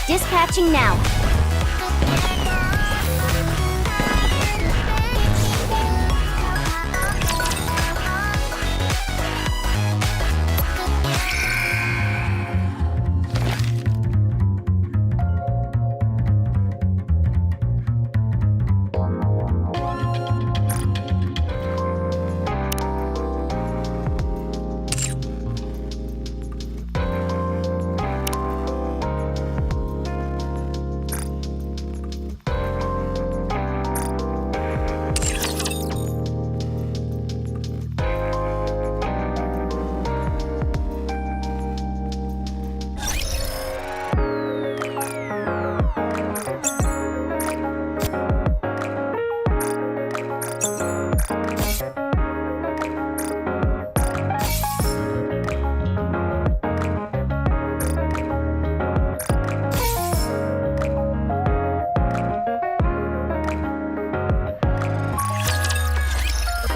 Dispatching now.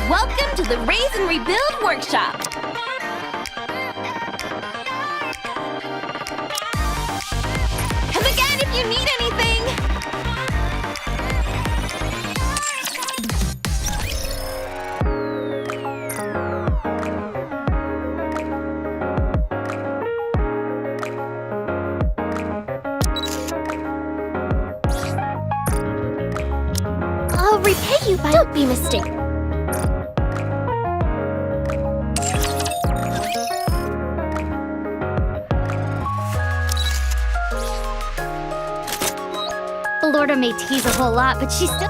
Welcome to the Raise and Rebuild Workshop! Come again if you need anything! I'll repay you by... Don't be mistaken. Lorda may tease a whole lot, but she's still...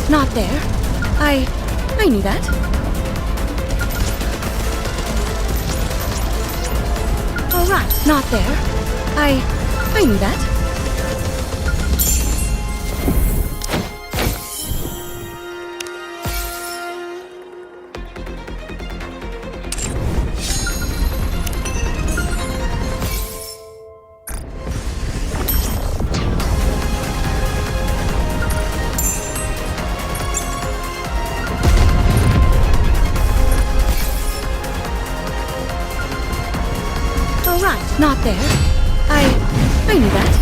Not there. I knew that. All right, not there. I knew that. Not there. I knew that.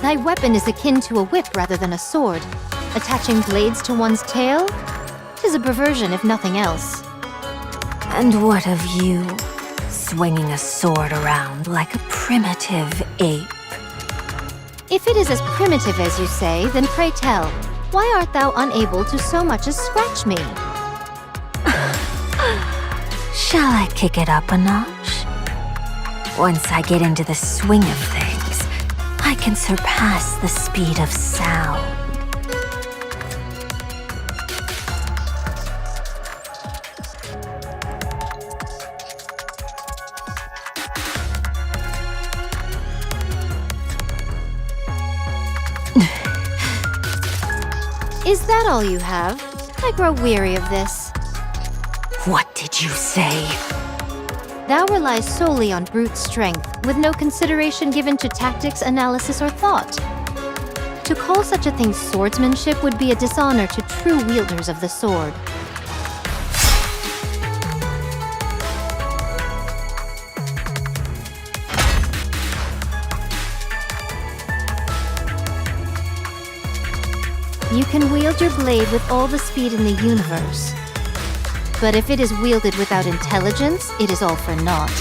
Thy weapon is akin to a whip rather than a sword. Attaching blades to one's tail? 'Tis a perversion, if nothing else. And what of you, swinging a sword around like a primitive ape? If it is as primitive as you say, then pray tell, why art thou unable to so much as scratch me? Shall I kick it up a notch? Once I get into the swing of things, I can surpass the speed of sound. Is that all you have? I grow weary of this. What did you say? Thou relies solely on brute strength, with no consideration given to tactics, analysis, or thought. To call such a thing swordsmanship would be a dishonor to true wielders of the sword. You can wield your blade with all the speed in the universe. But if it is wielded without intelligence, it is all for naught.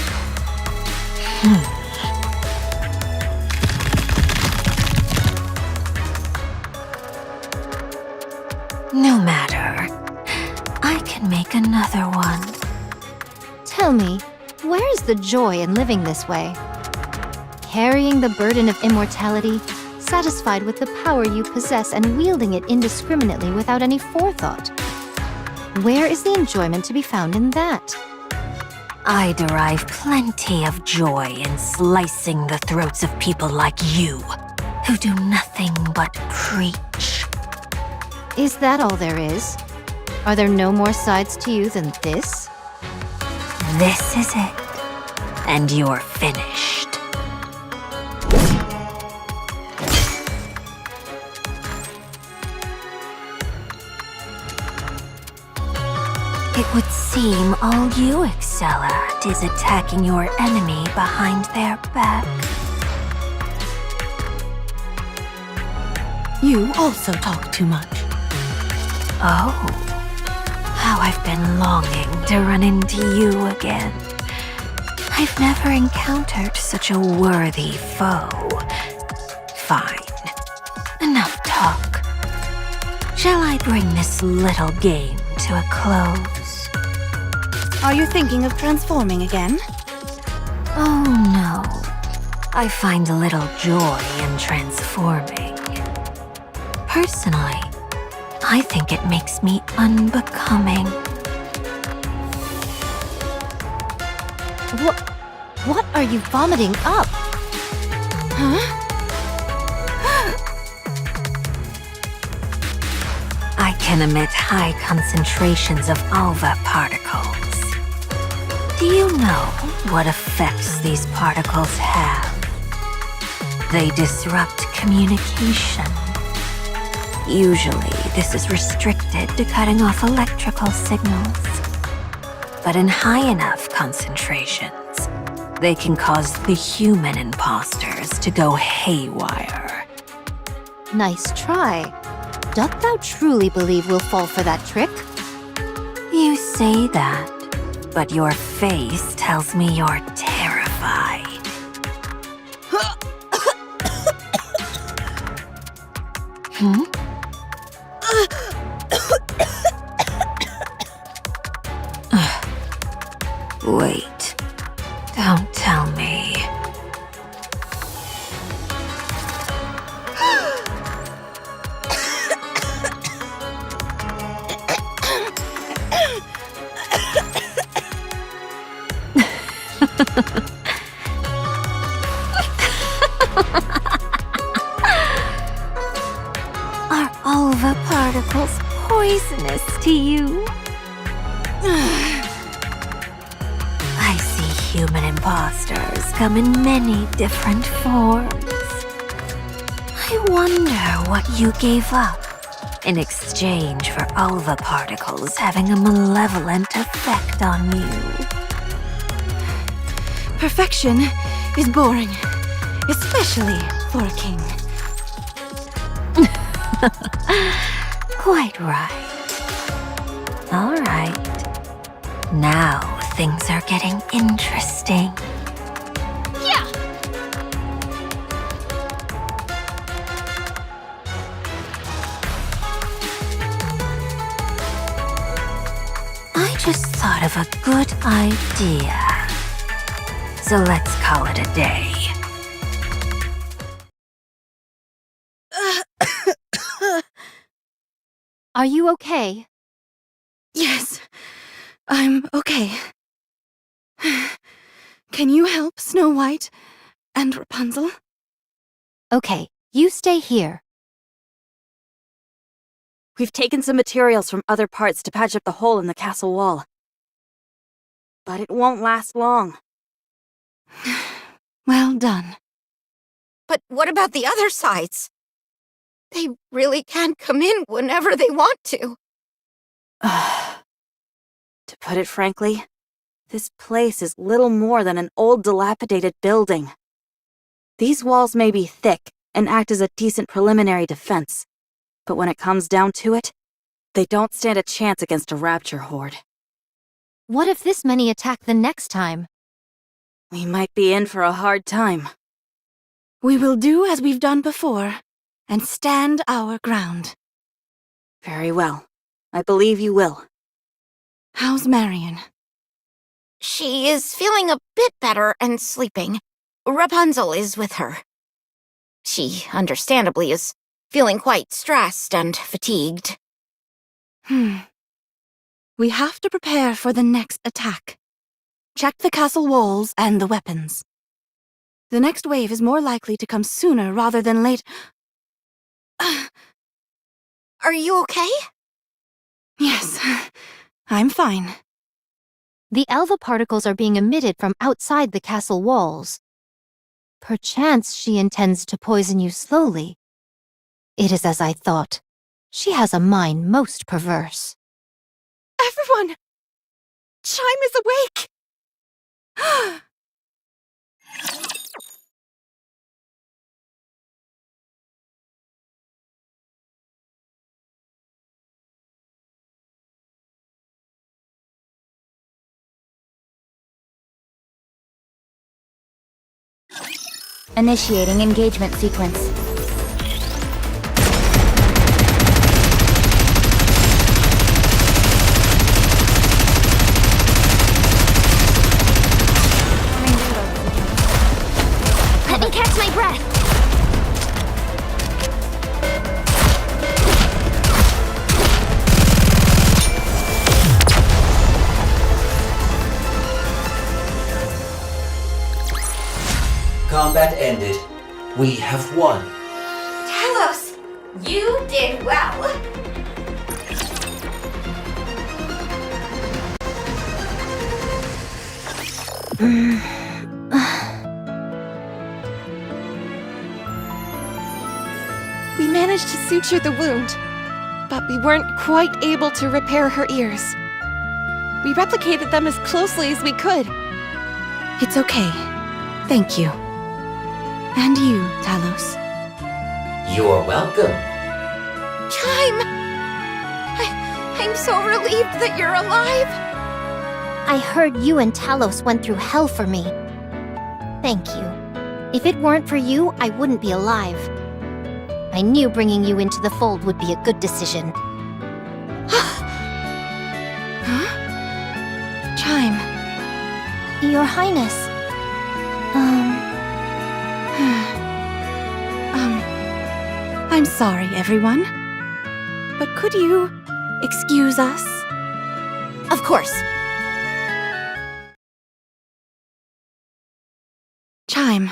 No matter. I can make another one. Tell me, where is the joy in living this way? Carrying the burden of immortality, satisfied with the power you possess and wielding it indiscriminately without any forethought. Where is the enjoyment to be found in that? I derive plenty of joy in slicing the throats of people like you, who do nothing but preach. Is that all there is? Are there no more sides to you than this? This is it, and you're finished. It would seem all you excel at is attacking your enemy behind their back. You also talk too much. Oh, how I've been longing to run into you again. I've never encountered such a worthy foe. Fine, enough talk. Shall I bring this little game to a close? Are you thinking of transforming again? Oh no, I find little joy in transforming. Personally, I think it makes me unbecoming. What are you vomiting up? Huh? I can emit high concentrations of alva particles. Do you know what effects these particles have? They disrupt communication. Usually, this is restricted to cutting off electrical signals. But in high enough concentrations, they can cause the human imposters to go haywire. Nice try. Doth thou truly believe we'll fall for that trick? You say that, but your face tells me you're terrified. Hmm? Wait, don't tell me. Are alva particles poisonous to you? I see human imposters come in many different forms. I wonder what you gave up in exchange for alva particles having a malevolent effect on you. Perfection is boring, especially for a king. Quite right. All right. Now things are getting interesting. Yeah! I just thought of a good idea. So let's call it a day. Are you okay? Yes, I'm okay. Can you help Snow White and Rapunzel? Okay, you stay here. We've taken some materials from other parts to patch up the hole in the castle wall. But it won't last long. Well done. But what about the other sides? They really can't come in whenever they want to. To put it frankly, this place is little more than an old dilapidated building. These walls may be thick and act as a decent preliminary defense, but when it comes down to it, they don't stand a chance against a rapture horde. What if this many attack the next time? We might be in for a hard time. We will do as we've done before, and stand our ground. Very well. I believe you will. How's Marion? She is feeling a bit better and sleeping. Rapunzel is with her. She, understandably, is feeling quite stressed and fatigued. We have to prepare for the next attack. Check the castle walls and the weapons. The next wave is more likely to come sooner rather than late. Are you okay? Yes, I'm fine. The alva particles are being emitted from outside the castle walls. Perchance she intends to poison you slowly. It is as I thought. She has a mind most perverse. Everyone! Chime is awake! Initiating engagement sequence. Let me catch my breath! Combat ended. We have won. Talos, you did well. We managed to suture the wound, but we weren't quite able to repair her ears. We replicated them as closely as we could. It's okay. Thank you. And you, Talos. You're welcome. Chime! I'm so relieved that you're alive. I heard you and Talos went through hell for me. Thank you. If it weren't for you, I wouldn't be alive. I knew bringing you into the fold would be a good decision. Chime. Your Highness. I'm sorry, everyone. But could you excuse us? Of course. Chime.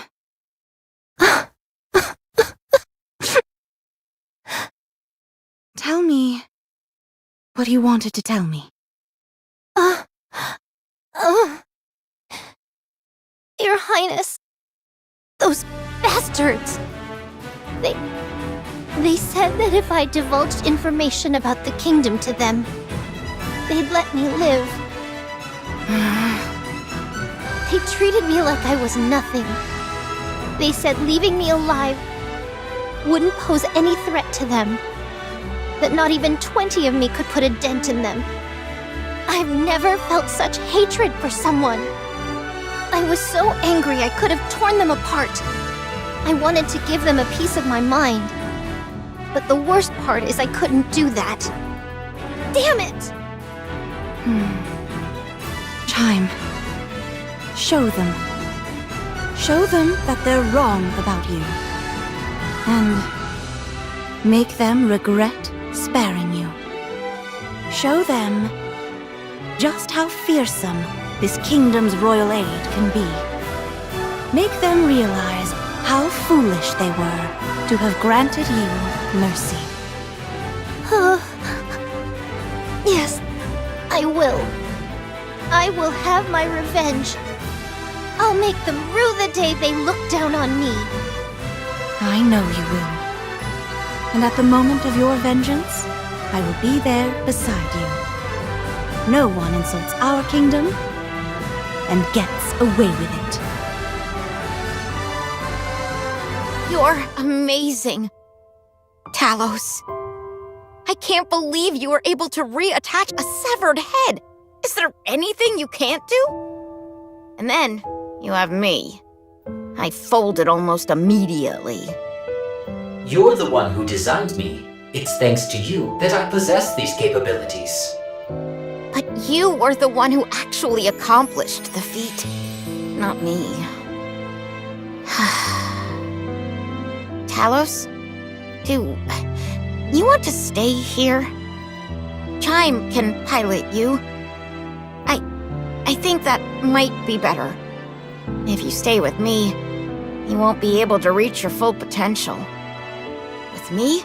Tell me what you wanted to tell me. Your Highness. Those bastards. They said that if I divulged information about the kingdom to them, they'd let me live. They treated me like I was nothing. They said leaving me alive wouldn't pose any threat to them. That not even 20 of me could put a dent in them. I've never felt such hatred for someone. I was so angry I could have torn them apart. I wanted to give them a piece of my mind. But the worst part is I couldn't do that. Damn it! Chime. Show them. Show them that they're wrong about you. And make them regret sparing you. Show them just how fearsome this kingdom's royal aid can be. Make them realize how foolish they were to have granted you mercy. Yes, I will. I will have my revenge. I'll make them rue the day they looked down on me. I know you will. And at the moment of your vengeance, I will be there beside you. No one insults our kingdom and gets away with it. You're amazing. Talos. I can't believe you were able to reattach a severed head. Is there anything you can't do? And then, you have me. I folded almost immediately. You're the one who designed me. It's thanks to you that I possess these capabilities. But you were the one who actually accomplished the feat, not me. Talos, do you want to stay here? Chime can pilot you. I think that might be better. If you stay with me, you won't be able to reach your full potential. With me,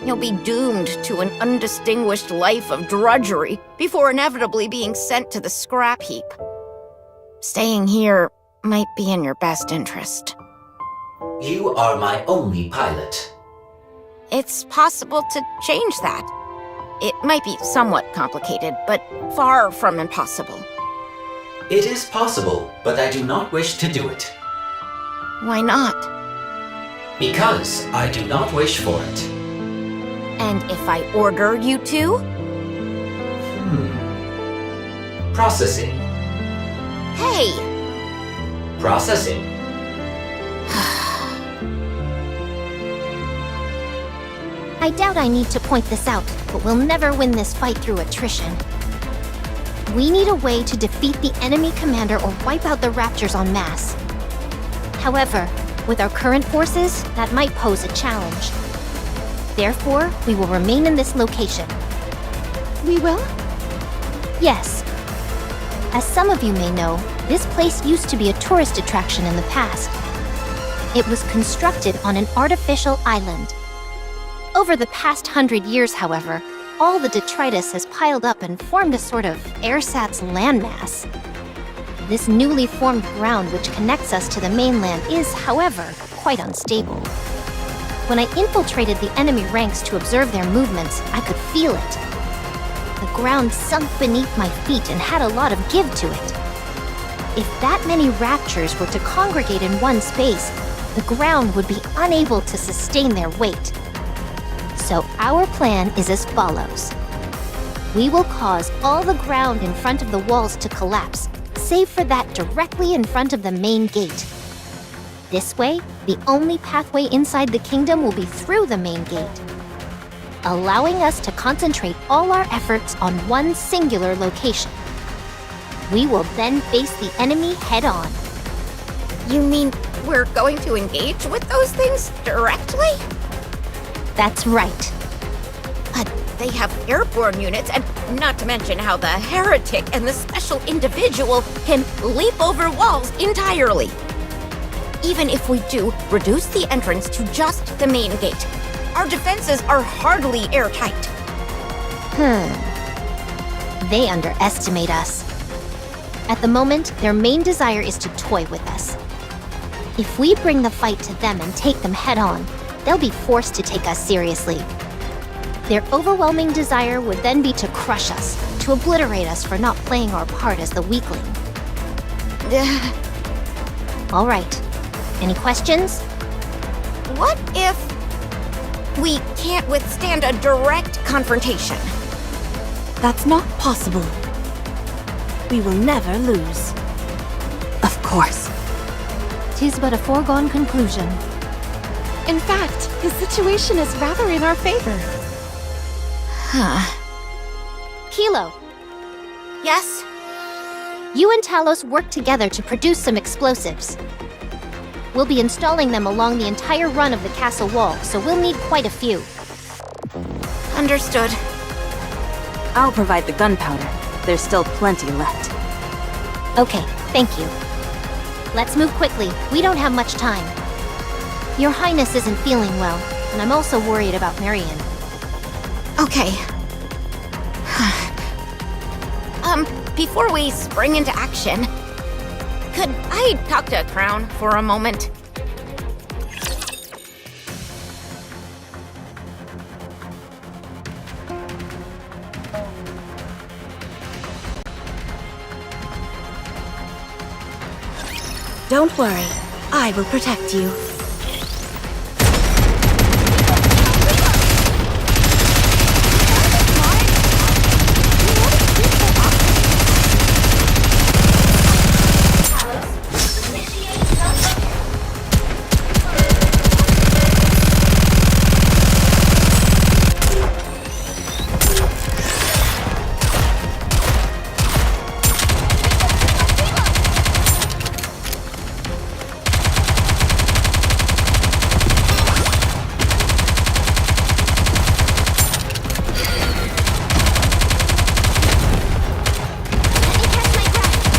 you'll be doomed to an undistinguished life of drudgery before inevitably being sent to the scrap heap. Staying here might be in your best interest. You are my only pilot. It's possible to change that. It might be somewhat complicated, but far from impossible. It is possible, but I do not wish to do it. Why not? Because I do not wish for it. And if I order you to? Processing. Hey! Processing. I doubt I need to point this out, but we'll never win this fight through attrition. We need a way to defeat the enemy commander or wipe out the Raptures en masse. However, with our current forces, that might pose a challenge. Therefore, we will remain in this location. We will? Yes. As some of you may know, this place used to be a tourist attraction in the past. It was constructed on an artificial island. Over the past 100 years, however, all the detritus has piled up and formed a sort of ersatz landmass. This newly formed ground which connects us to the mainland is, however, quite unstable. When I infiltrated the enemy ranks to observe their movements, I could feel it. The ground sunk beneath my feet and had a lot of give to it. If that many raptures were to congregate in one space, the ground would be unable to sustain their weight. So our plan is as follows. We will cause all the ground in front of the walls to collapse, save for that directly in front of the main gate. This way, the only pathway inside the kingdom will be through the main gate, allowing us to concentrate all our efforts on one singular location. We will then face the enemy head-on. You mean we're going to engage with those things directly? That's right. But they have airborne units, and not to mention how the heretic and the special individual can leap over walls entirely. Even if we do reduce the entrance to just the main gate, our defenses are hardly airtight. They underestimate us. At the moment, their main desire is to toy with us. If we bring the fight to them and take them head-on, they'll be forced to take us seriously. Their overwhelming desire would then be to crush us, to obliterate us for not playing our part as the weakling. All right. Any questions? What if we can't withstand a direct confrontation? That's not possible. We will never lose. Of course. 'Tis but a foregone conclusion. In fact, the situation is rather in our favor. Kilo, Yes? you and Talos work together to produce some explosives. We'll be installing them along the entire run of the castle wall, so we'll need quite a few. Understood. I'll provide the gunpowder. There's still plenty left. Okay, thank you. Let's move quickly. We don't have much time. Your Highness isn't feeling well, and I'm also worried about Marion. Okay. Before we spring into action, could I talk to Crown for a moment? Don't worry, I will protect you.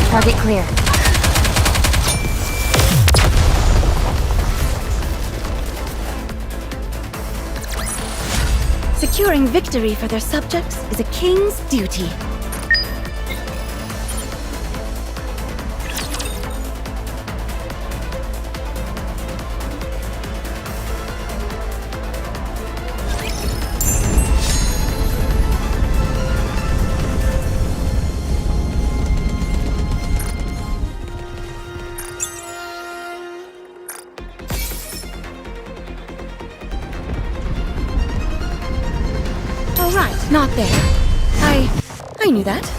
Target clear. Securing victory for their subjects is a king's duty. All right, not there. I knew that.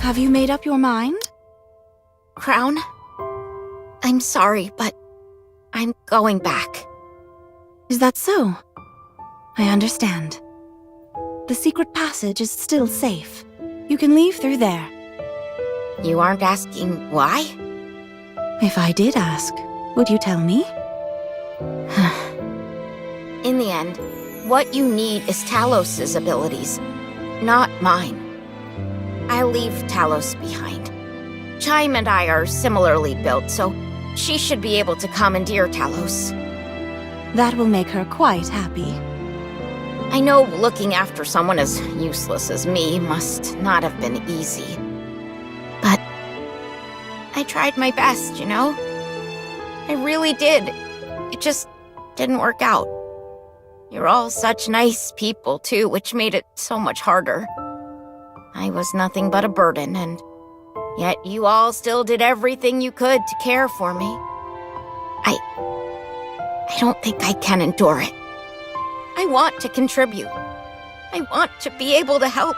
Have you made up your mind? Crown? I'm sorry, but I'm going back. Is that so? I understand. The secret passage is still safe. You can leave through there. You aren't asking why? If I did ask, would you tell me? In the end, what you need is Talos's abilities, not mine. I'll leave Talos behind. Chime and I are similarly built, so she should be able to commandeer Talos. That will make her quite happy. I know looking after someone as useless as me must not have been easy. But I tried my best, you know? I really did. It just didn't work out. You're all such nice people, too, which made it so much harder. I was nothing but a burden, and yet you all still did everything you could to care for me. I don't think I can endure it. I want to contribute. I want to be able to help.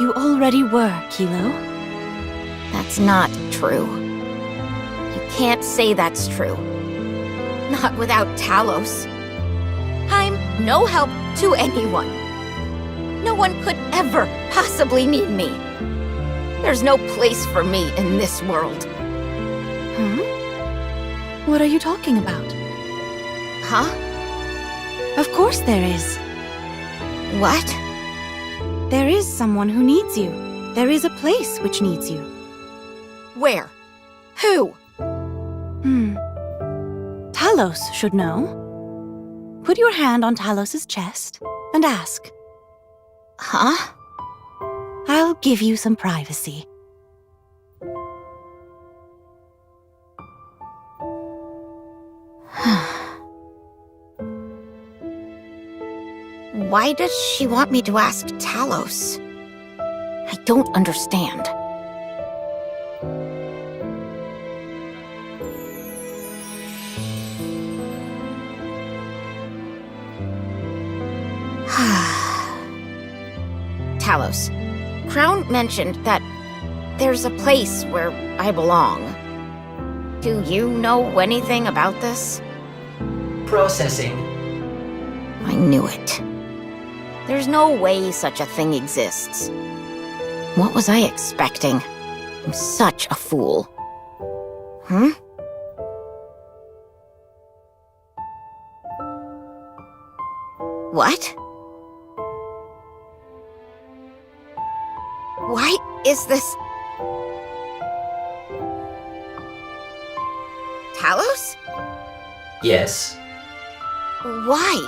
You already were, Kilo. That's not true. You can't say that's true. Not without Talos. I'm no help to anyone. No one could ever possibly need me. There's no place for me in this world. What are you talking about? Huh? Of course there is. What? There is someone who needs you. There is a place which needs you. Where? Who? Talos should know. Put your hand on Talos's chest and ask. Huh? I'll give you some privacy. Why does she want me to ask Talos? I don't understand. Talos, Crown mentioned that there's a place where I belong. Do you know anything about this? Processing. I knew it. There's no way such a thing exists. What was I expecting? I'm such a fool. What? Why is this... Talos? Yes. Why?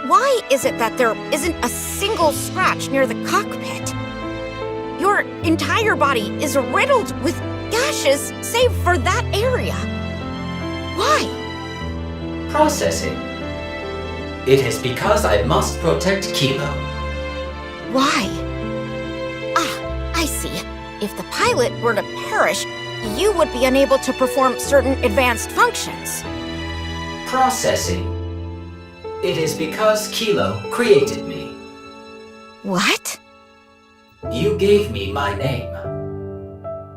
Why is it that there isn't a single scratch near the cockpit? Your entire body is riddled with gashes save for that area. Why? Processing. It is because I must protect Kilo. Why? Ah, I see. If the pilot were to perish, you would be unable to perform certain advanced functions. Processing. It is because Kilo created me. What? You gave me my name.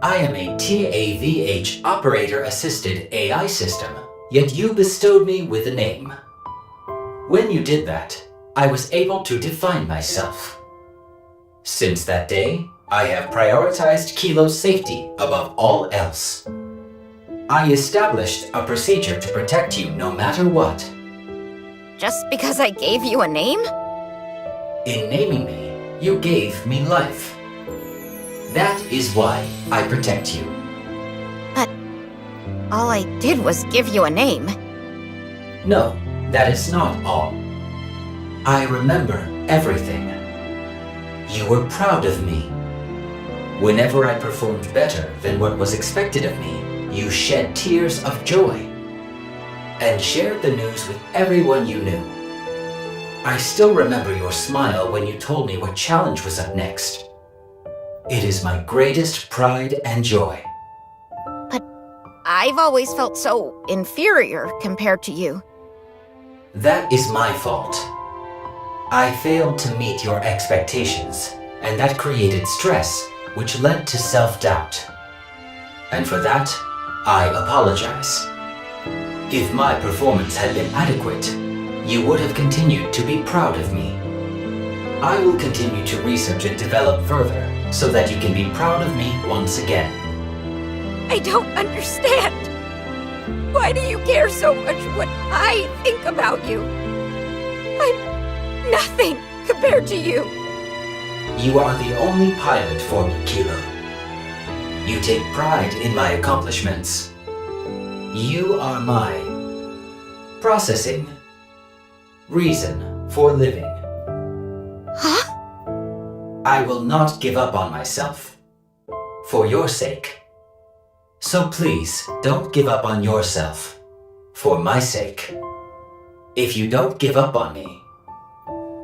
I am a TAVH operator-assisted AI system, yet you bestowed me with a name. When you did that, I was able to define myself. Since that day, I have prioritized Kilo's safety above all else. I established a procedure to protect you no matter what. Just because I gave you a name? In naming me, you gave me life. That is why I protect you. But all I did was give you a name. No, that is not all. I remember everything. You were proud of me. Whenever I performed better than what was expected of me, you shed tears of joy and shared the news with everyone you knew. I still remember your smile when you told me what challenge was up next. It is my greatest pride and joy. But I've always felt so inferior compared to you. That is my fault. I failed to meet your expectations, and that created stress, which led to self-doubt. And for that, I apologize. If my performance had been adequate, you would have continued to be proud of me. I will continue to research and develop further so that you can be proud of me once again. I don't understand. Why do you care so much what I think about you? I'm nothing compared to you. You are the only pilot for me, Kilo. You take pride in my accomplishments. You are my processing reason for living. Huh? I will not give up on myself. For your sake. So please, don't give up on yourself. For my sake. If you don't give up on me,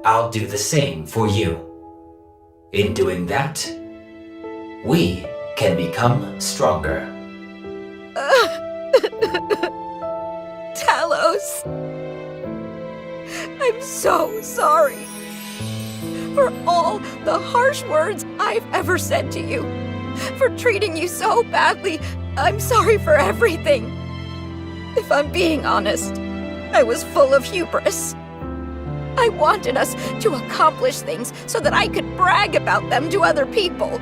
I'll do the same for you. In doing that, we can become stronger. Talos. I'm so sorry. For all the harsh words I've ever said to you. For treating you so badly. I'm sorry for everything. If I'm being honest, I was full of hubris. I wanted us to accomplish things so that I could brag about them to other people.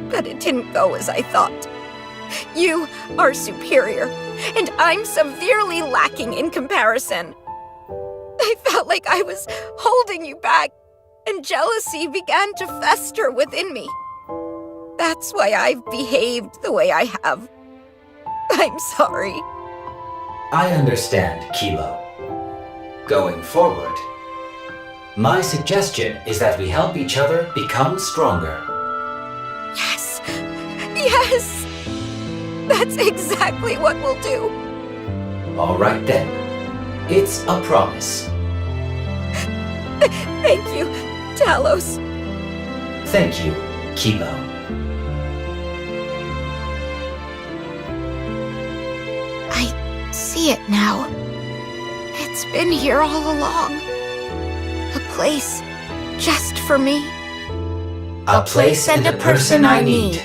But it didn't go as I thought. You are superior, and I'm severely lacking in comparison. I felt like I was holding you back, and jealousy began to fester within me. That's why I've behaved the way I have. I'm sorry. I understand, Kilo. Going forward, my suggestion is that we help each other become stronger. Yes! Yes! That's exactly what we'll do. All right then. It's a promise. Thank you, Talos. Thank you, Kilo. I see it now. It's been here all along. A place just for me. A place and a person I need,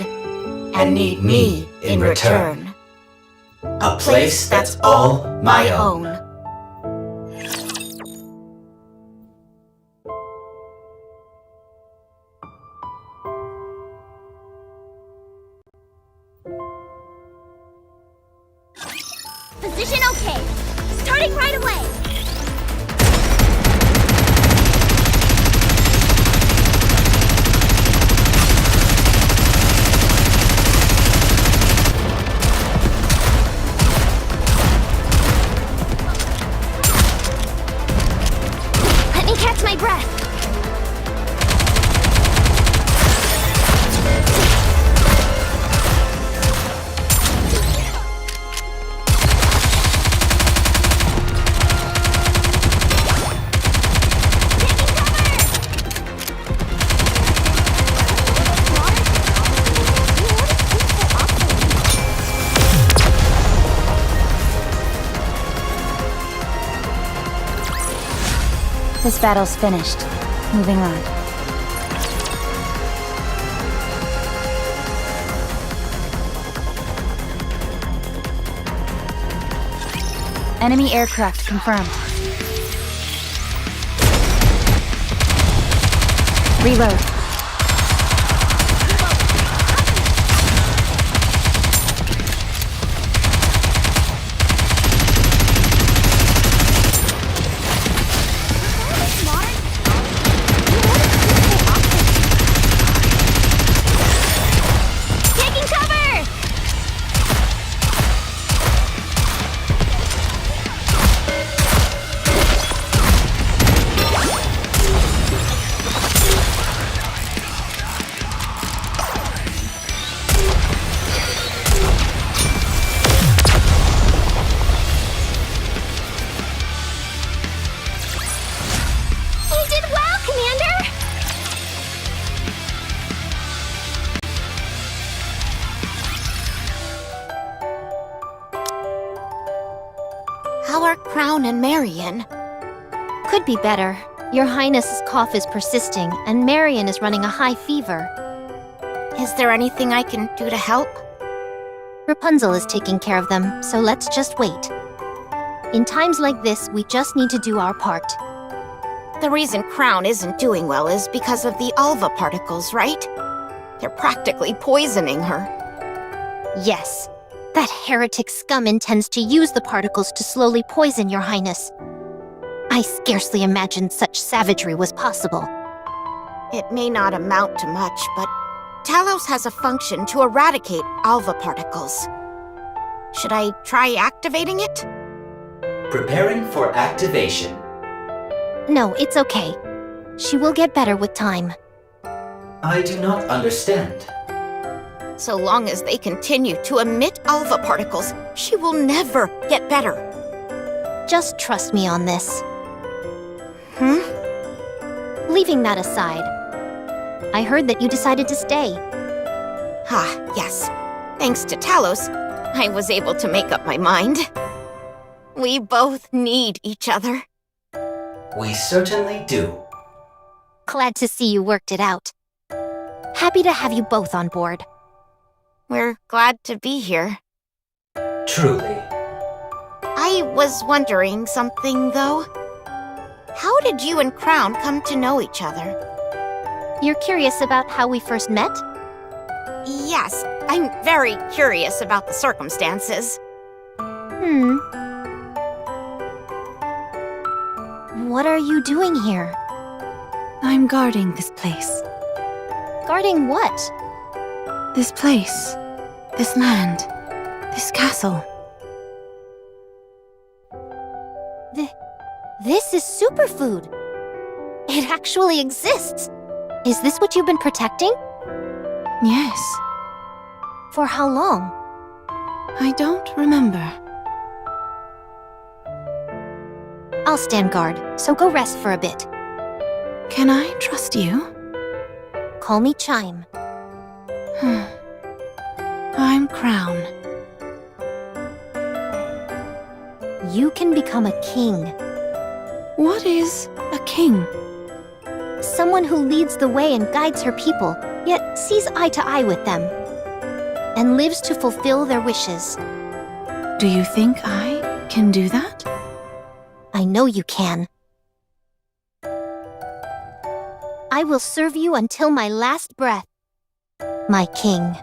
and need me in return. A place that's all my own. Position okay. Starting right away. Let me catch my breath. This battle's finished. Moving on. Enemy aircraft confirmed. Reload. Taking cover! You did well, Commander! How are Crown and Marion? Could be better. Your Highness's cough is persisting, and Marion is running a high fever. Is there anything I can do to help? Rapunzel is taking care of them, so let's just wait. In times like this, we just need to do our part. The reason Crown isn't doing well is because of the Alva particles, right? They're practically poisoning her. Yes. That heretic scum intends to use the particles to slowly poison your Highness. I scarcely imagined such savagery was possible. It may not amount to much, but Talos has a function to eradicate Alva particles. Should I try activating it? Preparing for activation. No, it's okay. She will get better with time. I do not understand. So long as they continue to emit Alva particles, she will never get better. Just trust me on this. Leaving that aside, I heard that you decided to stay. Yes. Thanks to Talos, I was able to make up my mind. We both need each other. We certainly do. Glad to see you worked it out. Happy to have you both on board. We're glad to be here. Truly. I was wondering something, though. How did you and Crown come to know each other? You're curious about how we first met? Yes, I'm very curious about the circumstances. What are you doing here? I'm guarding this place. Guarding what? This place. This land. This castle. This is superfood. It actually exists. Is this what you've been protecting? Yes. For how long? I don't remember. I'll stand guard, so go rest for a bit. Can I trust you? Call me Chime. I'm Crown. You can become a king. What is a king? Someone who leads the way and guides her people, yet sees eye to eye with them, and lives to fulfill their wishes. Do you think I can do that? I know you can. I will serve you until my last breath, my king.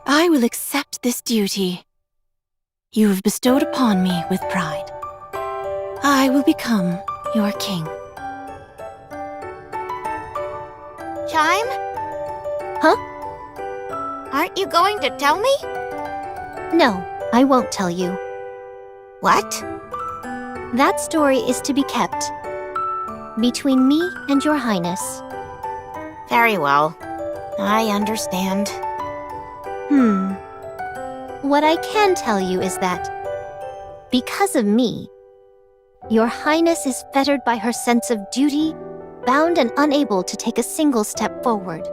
I will accept this duty you have bestowed upon me with pride. I will become your king. Chime? Huh? Aren't you going to tell me? No, I won't tell you. What? That story is to be kept between me and your highness. Very well. I understand. What I can tell you is that, because of me, your highness is fettered by her sense of duty, bound and unable to take a single step forward.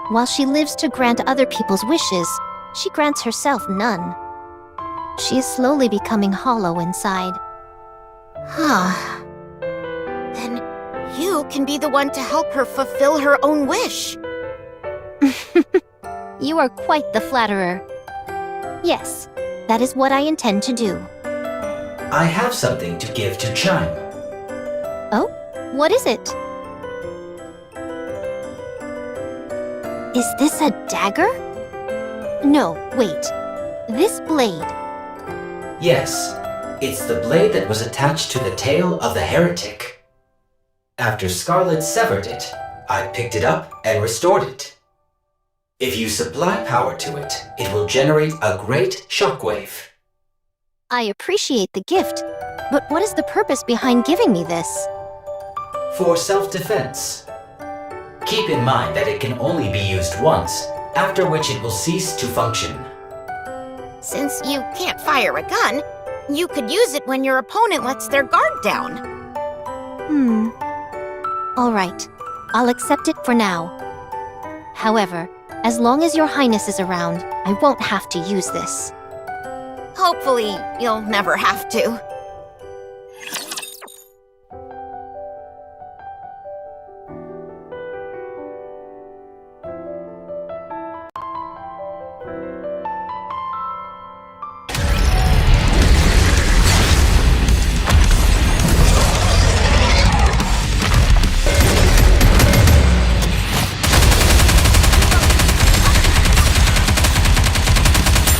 While she lives to grant other people's wishes, she grants herself none. She is slowly becoming hollow inside. Huh. Then you can be the one to help her fulfill her own wish. You are quite the flatterer. Yes, that is what I intend to do. I have something to give to Chime. Oh? What is it? Is this a dagger? No, wait. This blade. Yes, it's the blade that was attached to the tail of the heretic. After Scarlet severed it, I picked it up and restored it. If you supply power to it, it will generate a great shockwave. I appreciate the gift, but what is the purpose behind giving me this? For self-defense. Keep in mind that it can only be used once, after which it will cease to function. Since you can't fire a gun, you could use it when your opponent lets their guard down. All right, I'll accept it for now. However, as long as your highness is around, I won't have to use this. Hopefully, you'll never have to.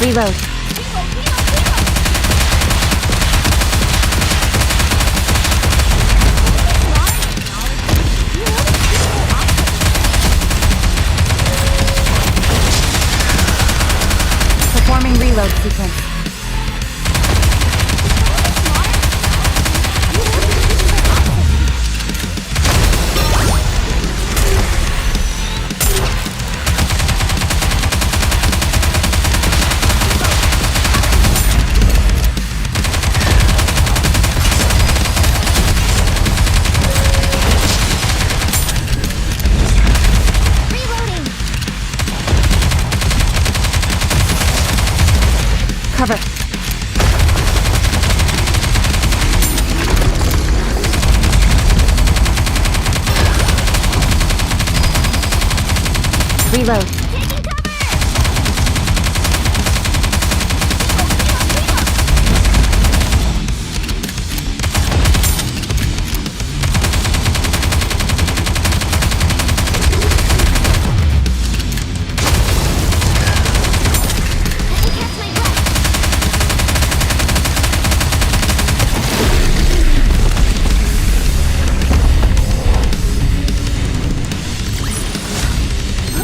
Reload. Performing reload sequence. Cover. Reload.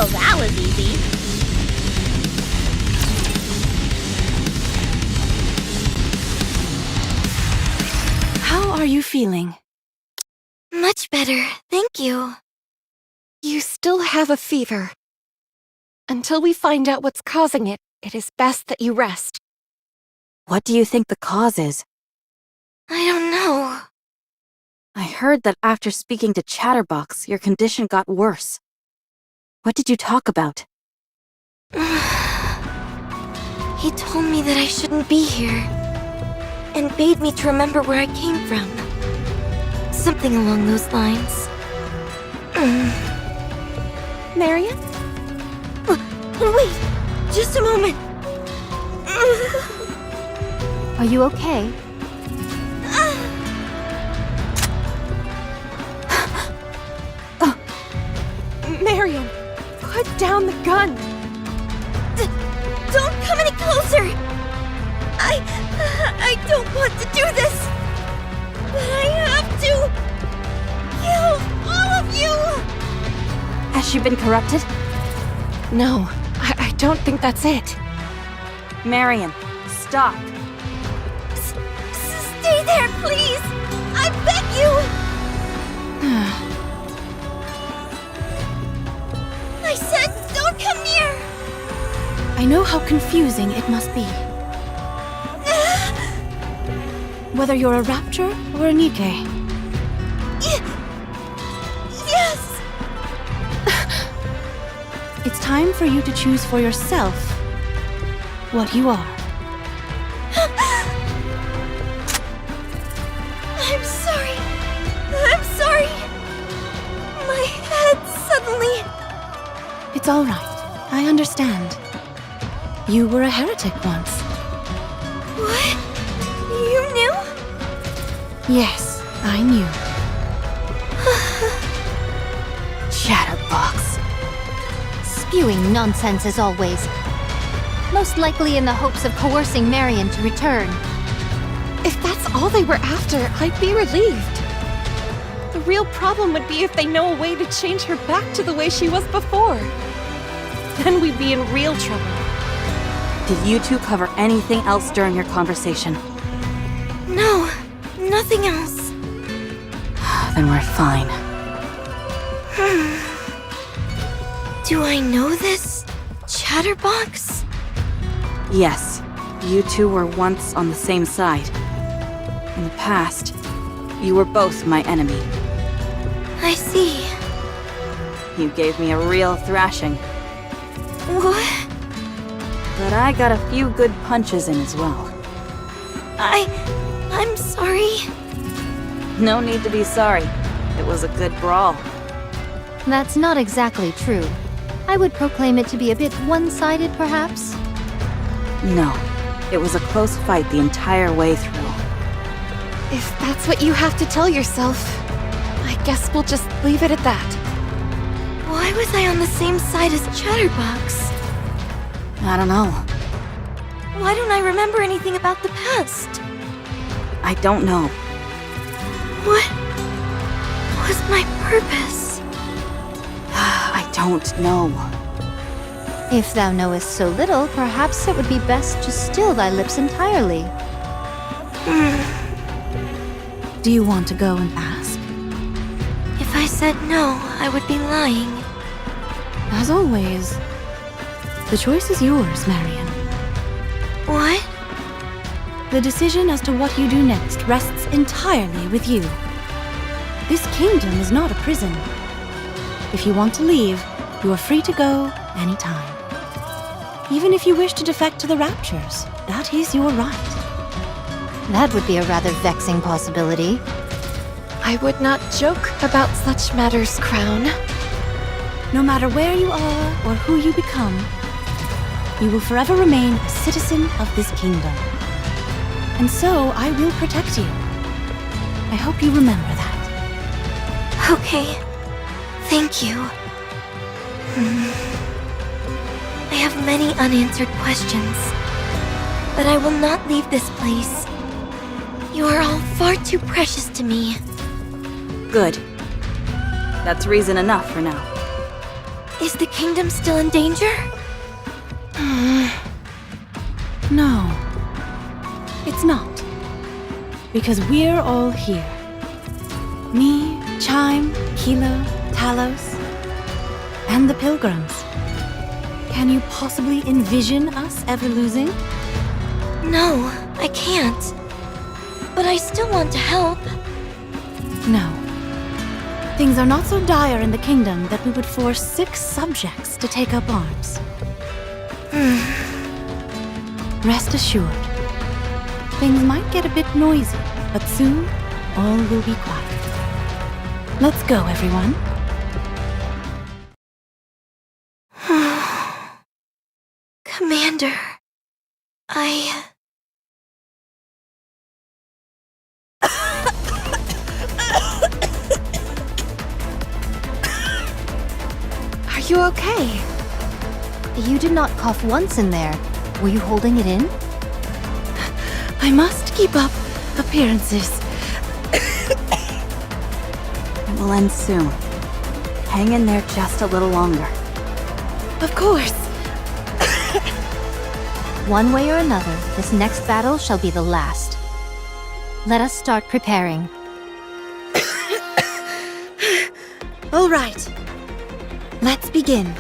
Oh, that was easy. How are you feeling? Much better, thank you. You still have a fever. Until we find out what's causing it, it is best that you rest. What do you think the cause is? I don't know. I heard that after speaking to Chatterbox, your condition got worse. What did you talk about? He told me that I shouldn't be here, and bade me to remember where I came from. Something along those lines. Marion? Wait, just a moment. Are you okay? Marion, put down the gun. Don't come any closer. I don't want to do this. But I have to kill all of you. Has she been corrupted? No, I don't think that's it. Marion, stop. Stay there, please. I beg you. I said don't come near. I know how confusing it must be. Whether you're a rapture or a Nikke. Yes! It's time for you to choose for yourself what you are. I'm sorry. I'm sorry. My head suddenly... It's all right. I understand. You were a heretic once. What? You knew? Yes, I knew. Chatterbox. Spewing nonsense as always. Most likely in the hopes of coercing Marion to return. If that's all they were after, I'd be relieved. The real problem would be if they know a way to change her back to the way she was before. Then we'd be in real trouble. Did you two cover anything else during your conversation? No, nothing else. Then we're fine. Do I know this, Chatterbox? Yes, you two were once on the same side. In the past, you were both my enemy. I see. You gave me a real thrashing, What? but I got a few good punches in as well. I'm sorry. No need to be sorry. It was a good brawl. That's not exactly true. I would proclaim it to be a bit one-sided, perhaps. No, it was a close fight the entire way through. If that's what you have to tell yourself, I guess we'll just leave it at that. Why was I on the same side as Chatterbox? I don't know. Why don't I remember anything about the past? I don't know. What was my purpose? I don't know. If thou knowest so little, perhaps it would be best to still thy lips entirely. Do you want to go and ask? If I said no, I would be lying. As always, the choice is yours, Marion. What? The decision as to what you do next rests entirely with you. This kingdom is not a prison. If you want to leave, you are free to go anytime. Even if you wish to defect to the Raptures, that is your right. That would be a rather vexing possibility. I would not joke about such matters, Crown. No matter where you are or who you become, you will forever remain a citizen of this kingdom. And so I will protect you. I hope you remember that. Okay. Thank you. I have many unanswered questions. But I will not leave this place. You are all far too precious to me. Good. That's reason enough for now. Is the kingdom still in danger? No, it's not. Because we're all here. Me, Chime, Kilo, Talos, and the Pilgrims. Can you possibly envision us ever losing? No, I can't. But I still want to help. No. Things are not so dire in the kingdom that we would force 6 subjects to take up arms. Rest assured. Things might get a bit noisy, but soon all will be quiet. Let's go, everyone. Commander, Are you okay? You did not cough once in there. Were you holding it in? I must keep up appearances. It will end soon. Hang in there just a little longer. Of course. One way or another, this next battle shall be the last. Let us start preparing. All right. Let's begin.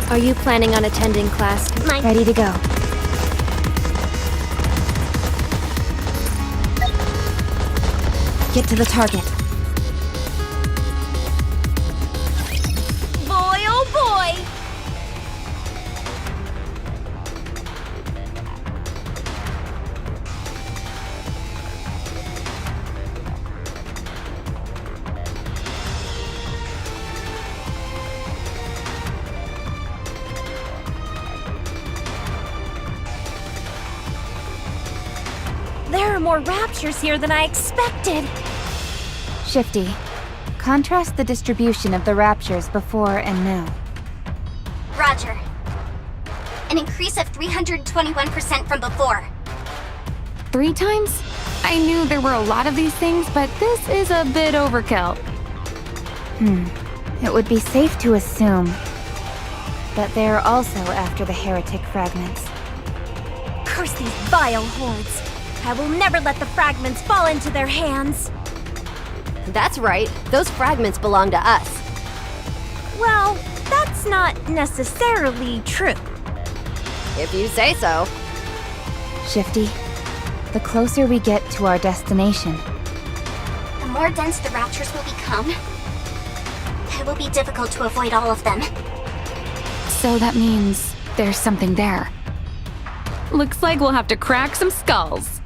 Are you planning on attending class? Ready to go. Get to the target. Boy, oh boy! There are more raptures here than I expected. Shifty, contrast the distribution of the raptures before and now. Roger. An increase of 321% from before. 3 times? I knew there were a lot of these things, but this is a bit overkill. It would be safe to assume that they are also after the heretic fragments. Curse these vile hordes. I will never let the fragments fall into their hands. That's right. Those fragments belong to us. Well, that's not necessarily true. If you say so. Shifty, the closer we get to our destination, The more dense the raptures will become, it will be difficult to avoid all of them. So that means there's something there. Looks like we'll have to crack some skulls.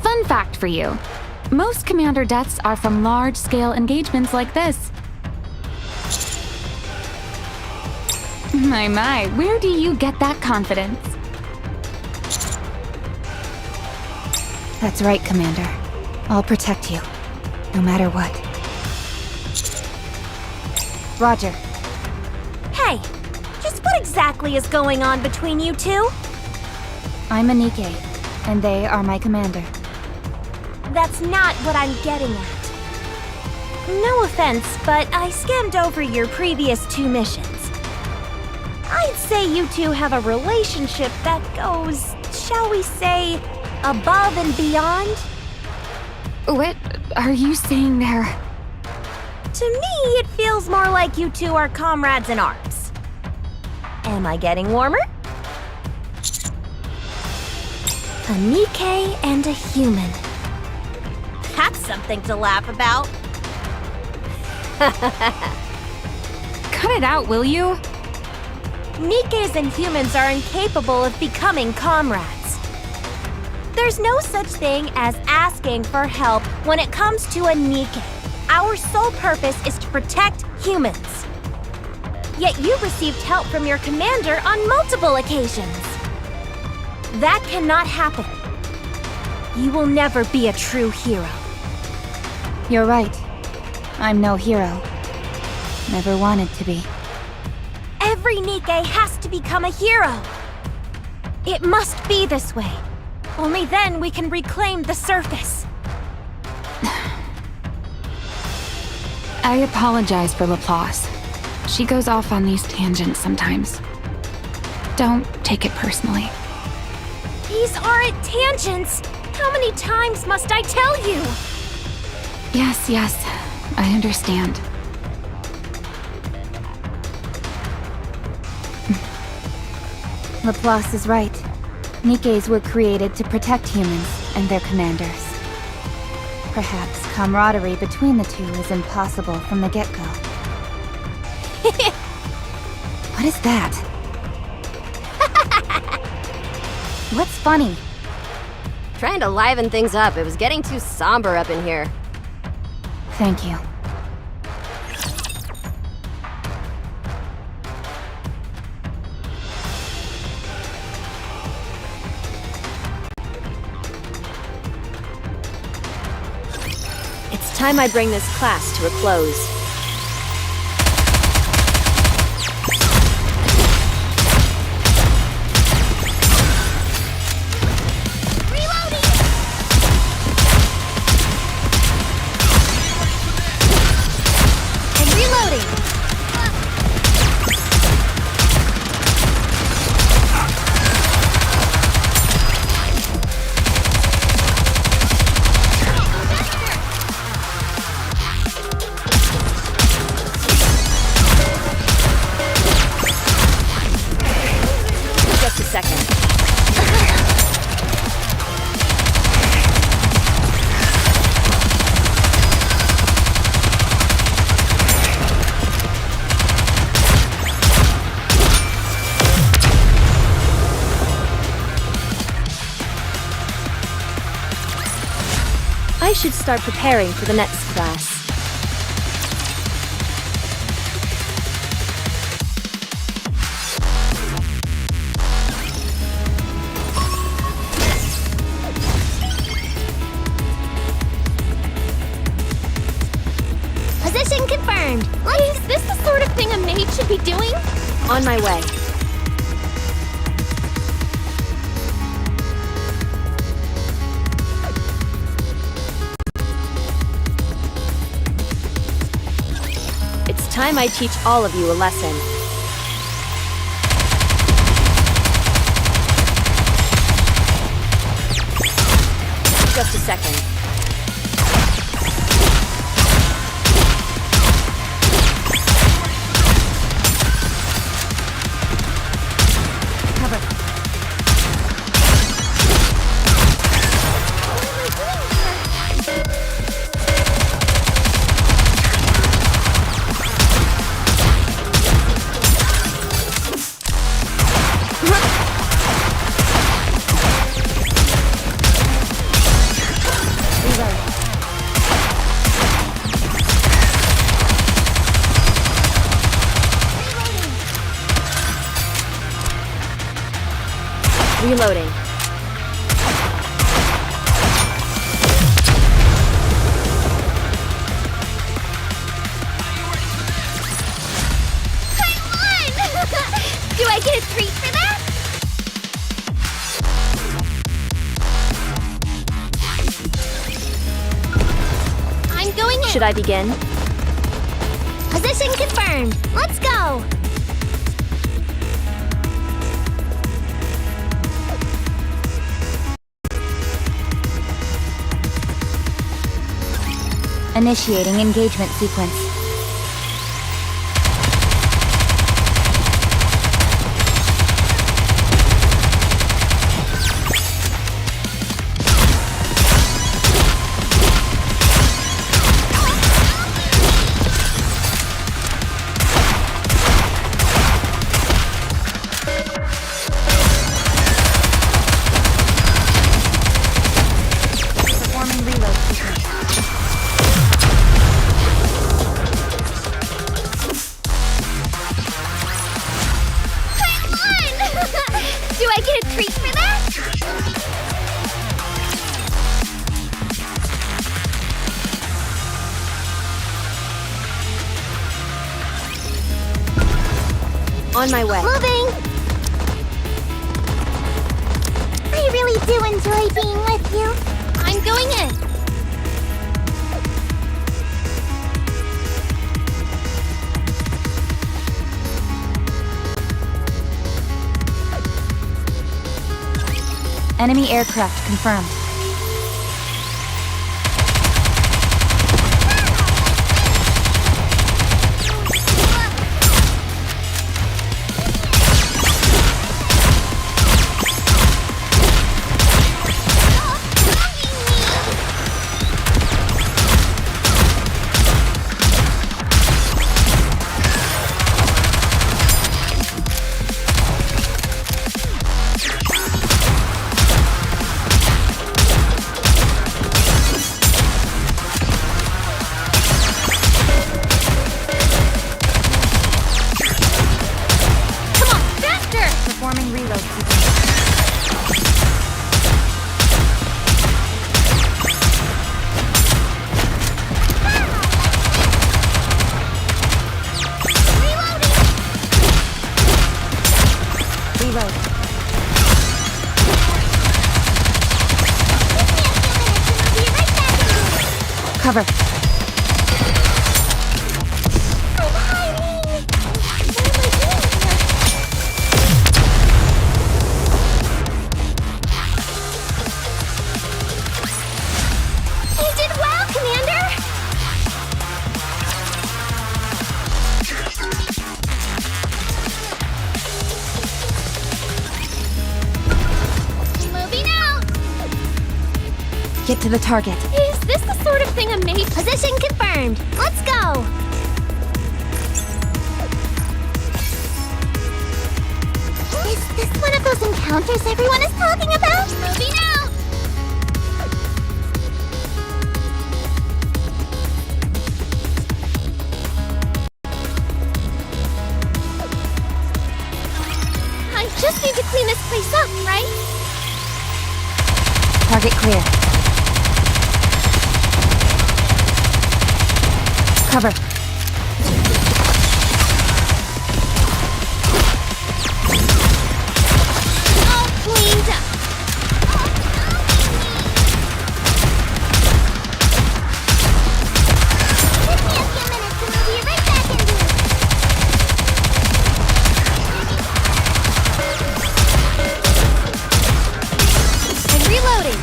Fun fact for you. Most commander deaths are from large-scale engagements like this. My, where do you get that confidence? That's right, Commander. I'll protect you, no matter what. Roger. Hey, just what exactly is going on between you two? I'm a Nikke, and they are my commander. That's not what I'm getting at. No offense, but I skimmed over your previous 2 missions. I'd say you two have a relationship that goes, shall we say, above and beyond? What are you saying there? To me, it feels more like you two are comrades in arms. Am I getting warmer? A Nikke and a human. That's something to laugh about. Cut it out, will you? Nikkes and humans are incapable of becoming comrades. There's no such thing as asking for help when it comes to a Nikke. Our sole purpose is to protect humans. Yet you received help from your commander on multiple occasions. That cannot happen. you will never be a true hero. You're right. I'm no hero. Never wanted to be. Every Nikke has to become a hero. It must be this way. Only then we can reclaim the surface. I apologize for Laplace. She goes off on these tangents sometimes. Don't take it personally. These aren't tangents. How many times must I tell you? Yes, I understand. Laplace is right. Nikkes were created to protect humans and their commanders. Perhaps camaraderie between the two is impossible from the get-go. What is that? What's funny? Trying to liven things up. It was getting too somber up in here. Thank you. It's time I bring this class to a close. I should start preparing for the next class. Position confirmed. Is this the sort of thing a maid should be doing? On my way. It's time I teach all of you a lesson. Just a second. Reloading. Do I get a treat for that? I'm going in. Should I begin? Position confirmed. Let's go. Initiating engagement sequence. Performing reload sequence. Do I get a treat for that? On my way. Moving! I really do enjoy being with you. I'm going in. Enemy aircraft confirmed. Performing reload sequence. Reload. Cover. Get to the target. Is this the sort of thing a mate? Position confirmed. Let's go! Is this one of those encounters everyone is talking about? Moving out! I just need to clean this place up, right? Target clear. Cover. All cleaned up. Give me a few minutes and I'll be right back into it. I'm reloading.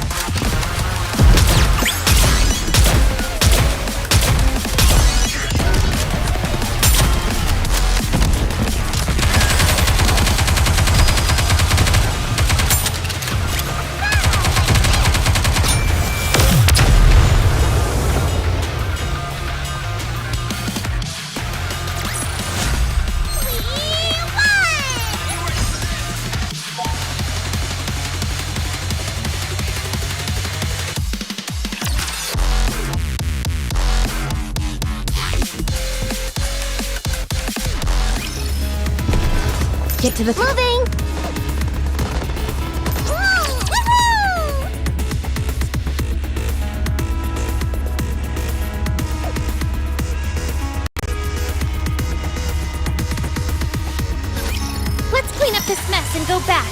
Get to the Moving! Woohoo! Let's clean up this mess and go back.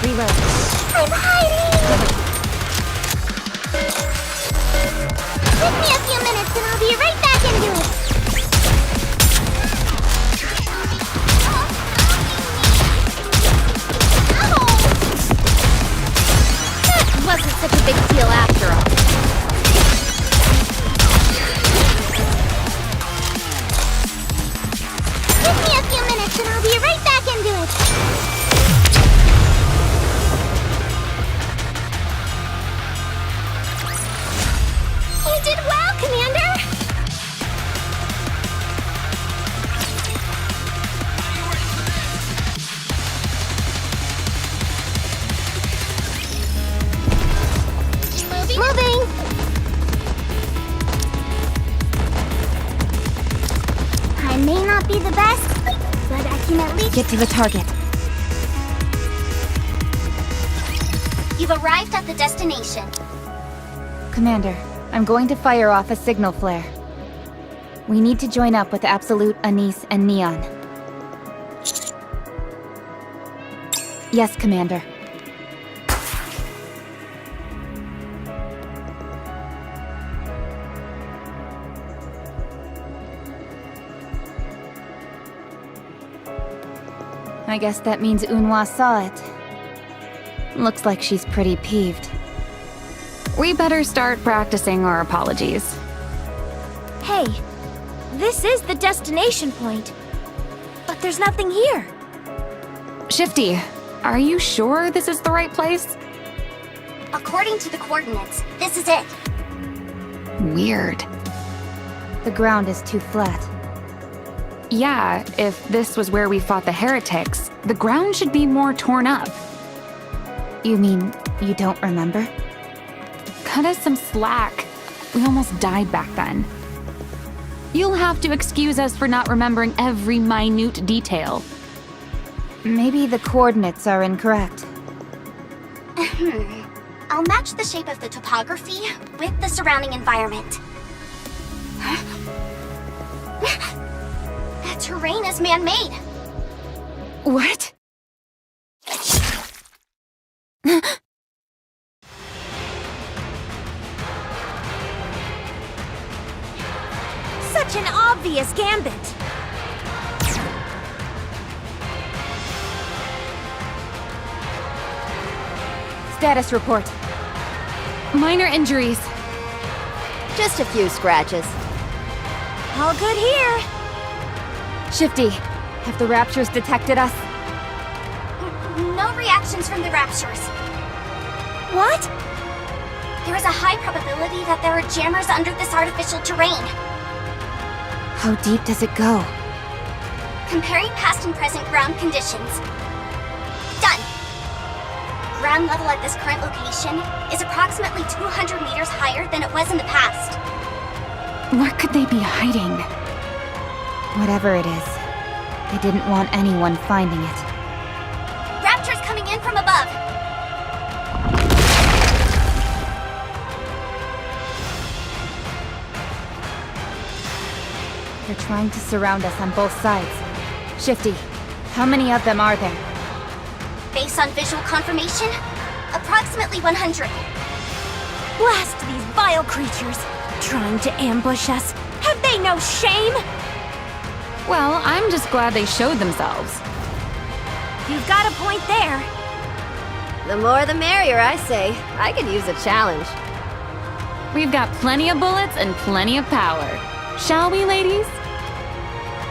reload. I'm hiding! Give me a few minutes and I'll be right back into it. That wasn't such a big deal after all. Give me a few minutes and I'll be right back into it. You did well, Commander! get to the target. You've arrived at the destination. Commander, I'm going to fire off a signal flare. We need to join up with Absolute, Anise, and Neon. Yes, Commander. I guess that means Unhwa saw it. Looks like she's pretty peeved. We better start practicing our apologies. Hey, this is the destination point. But there's nothing here. Shifty, are you sure this is the right place? According to the coordinates, this is it. Weird. The ground is too flat. Yeah, if this was where we fought the heretics, the ground should be more torn up. You mean you don't remember? Cut us some slack. We almost died back then. You'll have to excuse us for not remembering every minute detail. Maybe the coordinates are incorrect. I'll match the shape of the topography with the surrounding environment. The terrain is man-made. What? Such an obvious gambit. Status report. Minor injuries. Just a few scratches. All good here. Shifty, have the Raptures detected us? No reactions from the Raptures. What? There is a high probability that there are jammers under this artificial terrain. How deep does it go? Comparing past and present ground conditions. Done. Ground level at this current location is approximately 200 meters higher than it was in the past. What could they be hiding? Whatever it is, they didn't want anyone finding it. Raptors coming in from above. They're trying to surround us on both sides. Shifty, how many of them are there? Based on visual confirmation, approximately 100. Blast these vile creatures. Trying to ambush us. Have they no shame? Well, I'm just glad they showed themselves. You've got a point there. The more the merrier, I say. I could use a challenge. We've got plenty of bullets and plenty of power. Shall we, ladies?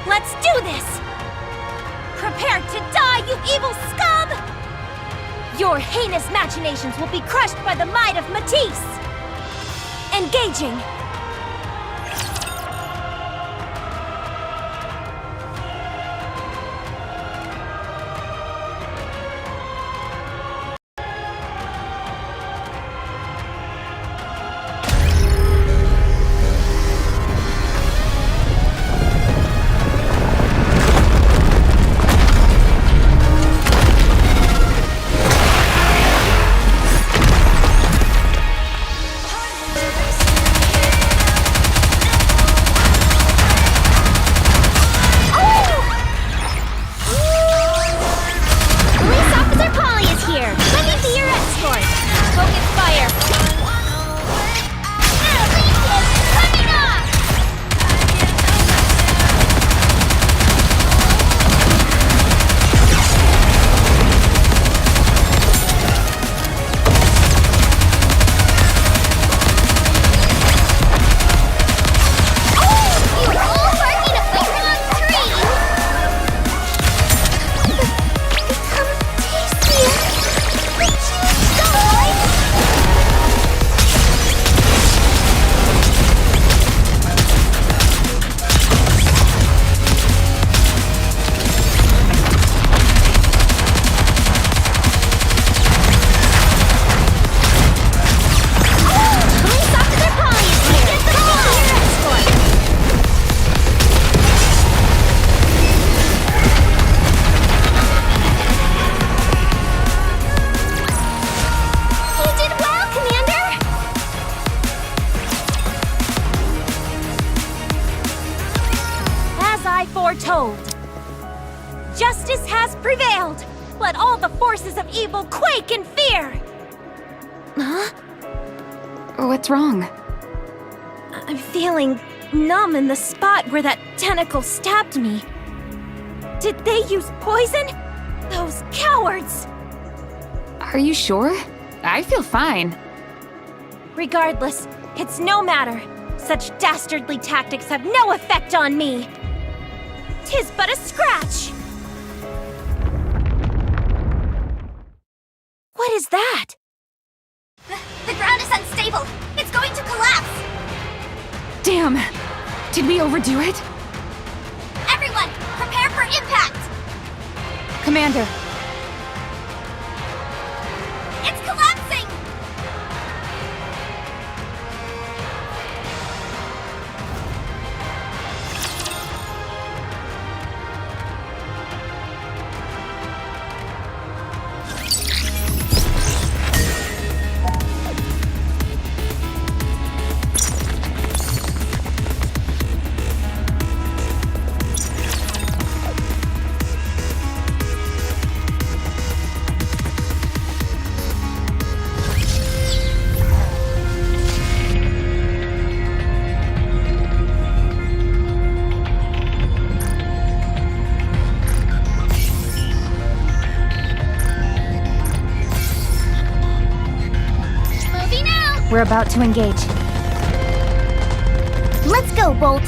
Let's do this! Prepare to die, you evil scum! Your heinous machinations will be crushed by the might of Matisse! Engaging! forces of evil quake in fear! Huh? What's wrong? I'm feeling numb in the spot where that tentacle stabbed me. Did they use poison? Those cowards! Are you sure? I feel fine. Regardless, it's no matter. Such dastardly tactics have no effect on me. 'Tis but a scratch! What is that? The ground is unstable. It's going to collapse. Damn! Did we overdo it? Everyone, prepare for impact. Commander, It's collapsing. Moving out. we're about to engage. Let's go, Bolt.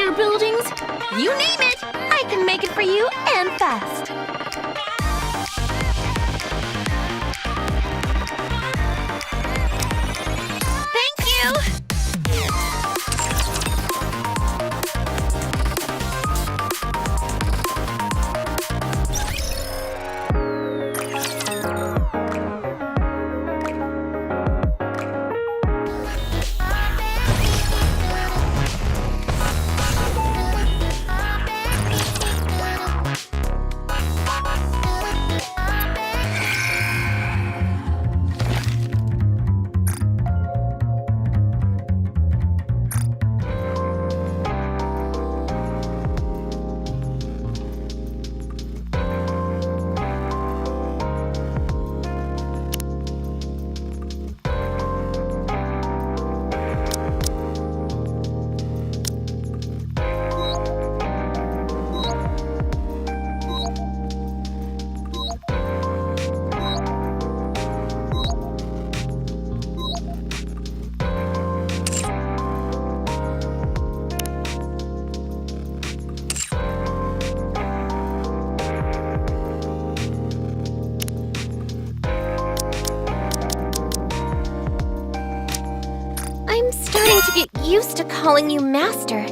Higher buildings? You name it, I can make it for you and fast. Thank you! I'm starting to get used to calling you Master.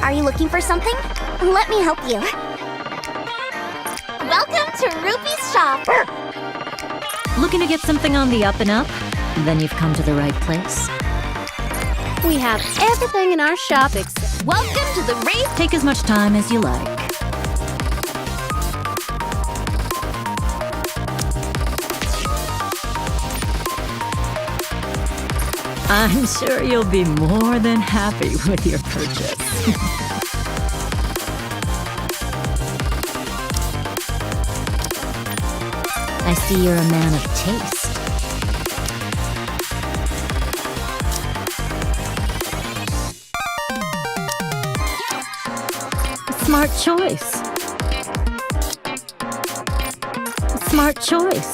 Are you looking for something? Let me help you. Welcome to Ruby's shop. Looking to get something on the up and up? Then you've come to the right place. We have everything in our shop except... Welcome to the rave. Take as much time as you like. I'm sure you'll be more than happy with your purchase. I see you're a man of taste. Smart choice. Smart choice.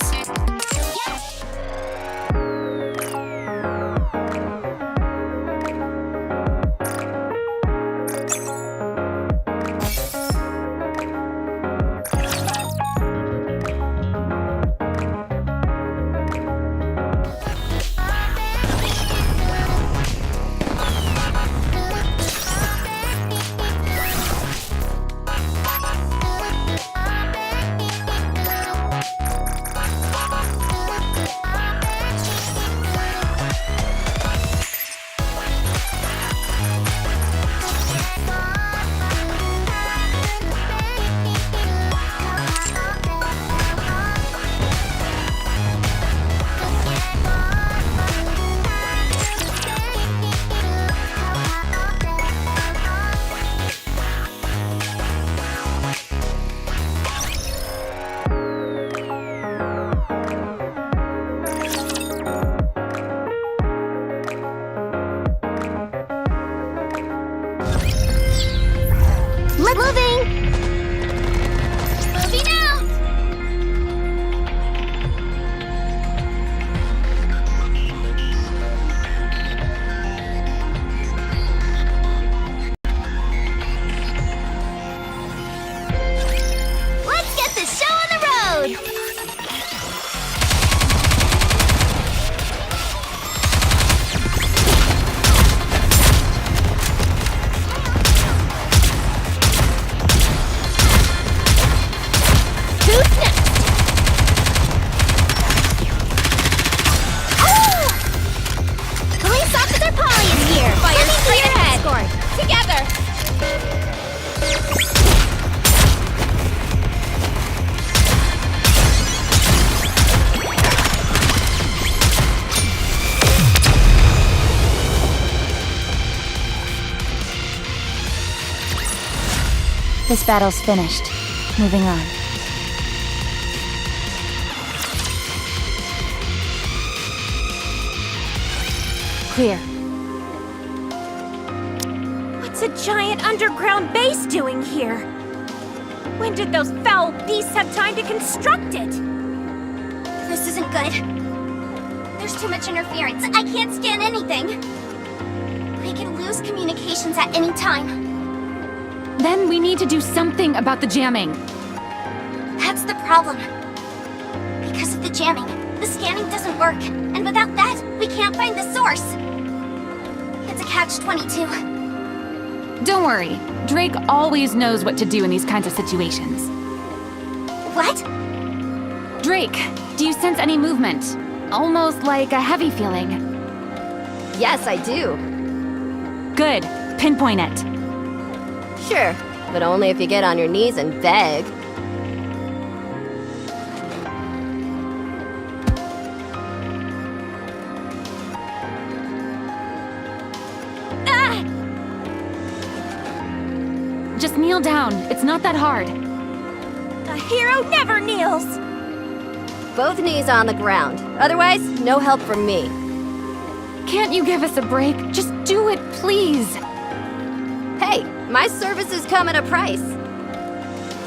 This battle's finished. Moving on. Clear. What's a giant underground base doing here? When did those foul beasts have time to construct it? This isn't good. There's too much interference. I can't scan anything. We can lose communications at any time. Then we need to do something about the jamming. That's the problem. Because of the jamming, the scanning doesn't work. And without that, we can't find the source. It's a catch-22. Don't worry. Drake always knows what to do in these kinds of situations. What? Drake, do you sense any movement? Almost like a heavy feeling. Yes, I do. Good. Pinpoint it. Sure, but only if you get on your knees and beg. Just kneel down. It's not that hard. A hero never kneels! Both knees on the ground. Otherwise, no help from me. Can't you give us a break? Just do it, please. Hey, my services come at a price.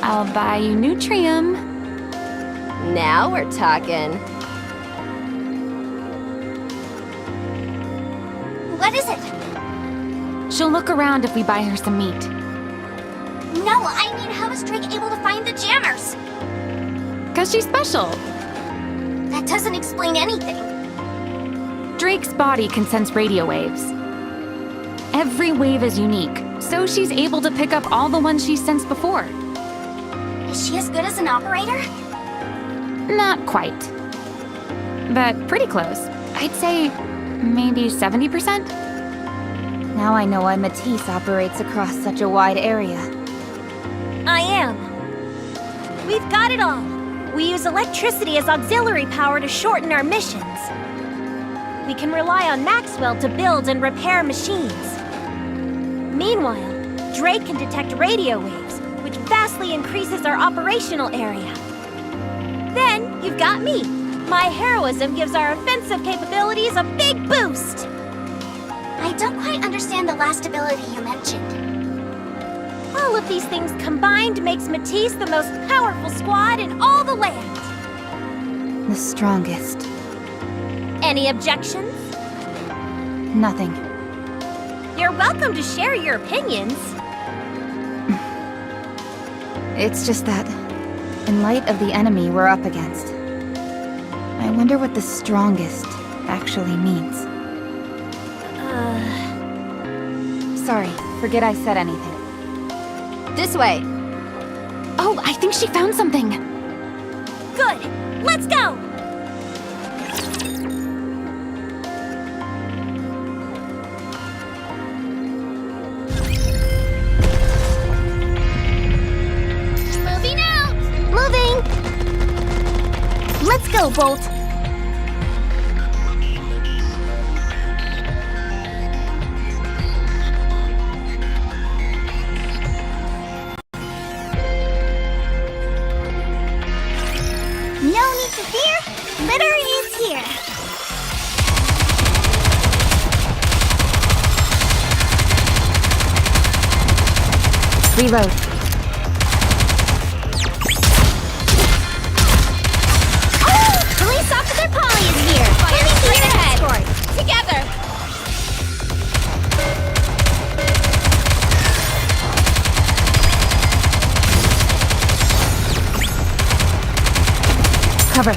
I'll buy you Nutrium. Now we're talking. What is it? She'll look around if we buy her some meat. No, I mean, how is Drake able to find the jammers? 'Cause she's special. That doesn't explain anything. Drake's body can sense radio waves. Every wave is unique, so she's able to pick up all the ones she's sensed before. Is she as good as an operator? Not quite. But pretty close. I'd say maybe 70%. Now I know why Matisse operates across such a wide area. I am. We've got it all. We use electricity as auxiliary power to shorten our missions. We can rely on Maxwell to build and repair machines. Meanwhile, Drake can detect radio waves, which vastly increases our operational area. Then you've got me. My heroism gives our offensive capabilities a big boost. I don't quite understand the last ability you mentioned. All of these things combined makes Matisse the most powerful squad in all the land. The strongest. Any objections? Nothing. You're welcome to share your opinions. It's just that, in light of the enemy we're up against, I wonder what the strongest actually means. Sorry, forget I said anything. This way. Oh, I think she found something. Good. Let's go! Moving out! Moving! Let's go, Bolt! No need to fear, litter is here. Reload. Police Officer Polly is here! Heading to your escort! Together! Cover.